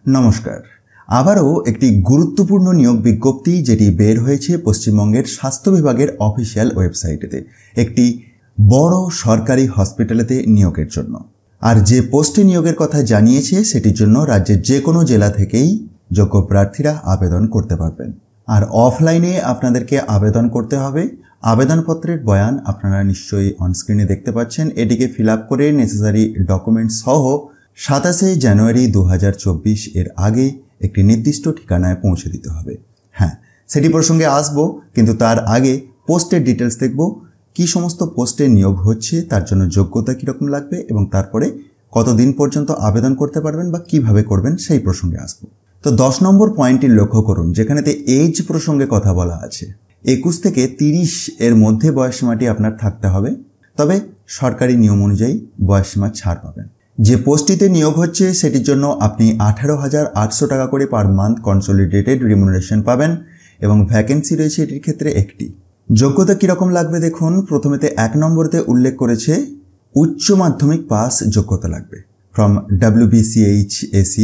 নমস্কার। আবারও একটি গুরুত্বপূর্ণ নিয়োগ বিজ্ঞপ্তি যেটি বের হয়েছে পশ্চিমবঙ্গের স্বাস্থ্য বিভাগের অফিসিয়াল ওয়েবসাইটেতে একটি বড় সরকারি হসপিটালেতে নিয়োগের জন্য। আর যে পোস্টে নিয়োগের কথা জানিয়েছে সেটির জন্য রাজ্যের যে কোনো জেলা থেকেই যোগ্য প্রার্থীরা আবেদন করতে পারবেন। আর অফলাইনে আপনাদেরকে আবেদন করতে হবে। আবেদনপত্রের বয়ান আপনারা নিশ্চয়ই অনস্ক্রিনে দেখতে পাচ্ছেন। এটিকে ফিল আপ করে নেসেসারি ডকুমেন্ট সহ 27 জানুয়ারি 2024 এর আগে একটি নির্দিষ্ট ঠিকানায় পৌঁছে দিতে হবে। হ্যাঁ, সেটি প্রসঙ্গে আসবো, কিন্তু তার আগে পোস্টের ডিটেলস দেখব। কি সমস্ত পোস্টে নিয়োগ হচ্ছে, তার জন্য যোগ্যতা কীরকম লাগবে এবং তারপরে কতদিন পর্যন্ত আবেদন করতে পারবেন বা কিভাবে করবেন সেই প্রসঙ্গে আসবো। তো 10 নম্বর পয়েন্টটি লক্ষ্য করুন, যেখানেতে এজ প্রসঙ্গে কথা বলা আছে। 21 থেকে 30 এর মধ্যে বয়সসীমাটি আপনার থাকতে হবে, তবে সরকারি নিয়ম অনুযায়ী বয়সসীমা ছাড় পাবেন। যে পোস্টটিতে নিয়োগ হচ্ছে সেটির জন্য আপনি 18,800 টাকা করে পার মান্থ কনসলিডেটেড রিমুনারেশন পাবেন এবং ভ্যাকেন্সি রয়েছে এটির ক্ষেত্রে একটি। যোগ্যতা কীরকম লাগবে দেখুন। প্রথমেতে 1 নম্বরতে উল্লেখ করেছে উচ্চ মাধ্যমিক পাস যোগ্যতা লাগবে from WBCHAC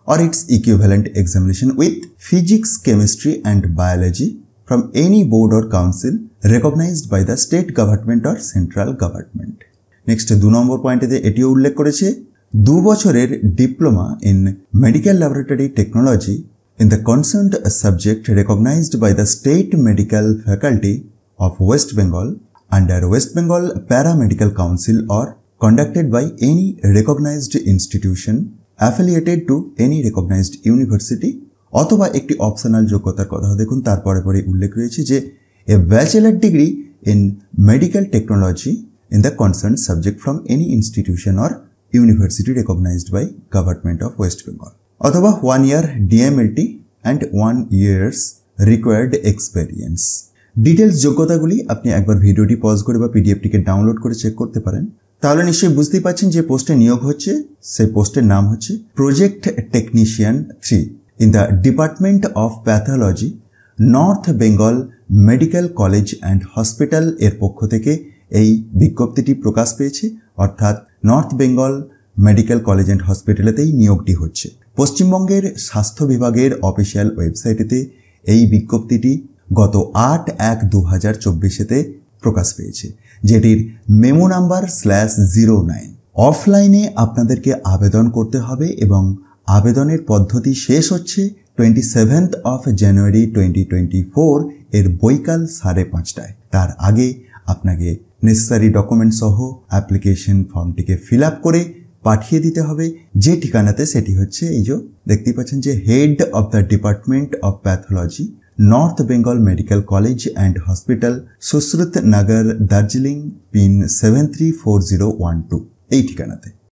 or its equivalent examination with physics, chemistry and biology from any board or council recognized by the state government or central government. Next 2 নম্বর পয়েন্টেতে এটিও উল্লেখ করেছে 2 বছরের diploma in medical laboratory technology in the concerned subject recognized by the State Medical Faculty of West Bengal under West Bengal Paramedical Council or conducted by any recognized institution affiliated to any recognized university, অথবা একটি optional যোগ্যতার কথা দেখুন। তারপরে উল্লেখ রয়েছে যে a bachelor degree in medical technology in the concerned subject from any institution or university recognized by Government of West Bengal, অথবা 1 year DMLT and 1 year's required experience। Details যোগ্যতাগুলি আপনি একবার ভিডিওটি পজ করে বা পিডিএফটিকে ডাউনলোড করে চেক করতে পারেন। তাহলে নিশ্চয়ই বুঝতেই পারছেন যে পোস্টে নিয়োগ হচ্ছে সেই পোস্টের নাম হচ্ছে project technician 3 in the department of pathology, North Bengal Medical College and Hospital এর পক্ষ থেকে এই বিজ্ঞপ্তিটি প্রকাশ পেয়েছে, অর্থাৎ নর্থ বেঙ্গল মেডিকেল কলেজ অ্যান্ড হসপিটালেতেই নিয়োগটি হচ্ছে। পশ্চিমবঙ্গের স্বাস্থ্য বিভাগের অফিসিয়াল ওয়েবসাইটেতে এই বিজ্ঞপ্তিটি গত 8/1/2024-তে প্রকাশ পেয়েছে, যেটির মেমো নাম্বার /09। অফলাইনে আপনাদেরকে আবেদন করতে হবে এবং আবেদনের পদ্ধতি শেষ হচ্ছে 27 জানুয়ারি 2024 এর বৈকাল 5:30টায়। তার আগে আপনাকে নেসেসারি ডকুমেন্ট সহ অ্যাপ্লিকেশন ফর্মটিকে ফিল আপ করে পাঠিয়ে দিতে হবে যে ঠিকানাতে। সেটি হচ্ছে এই যে দেখতেই পাচ্ছেন যে head of the department of pathology, North Bengal Medical College and hospital, Sushruta Nagar, Darjeeling, pin 734012 এই ঠিকানাতে।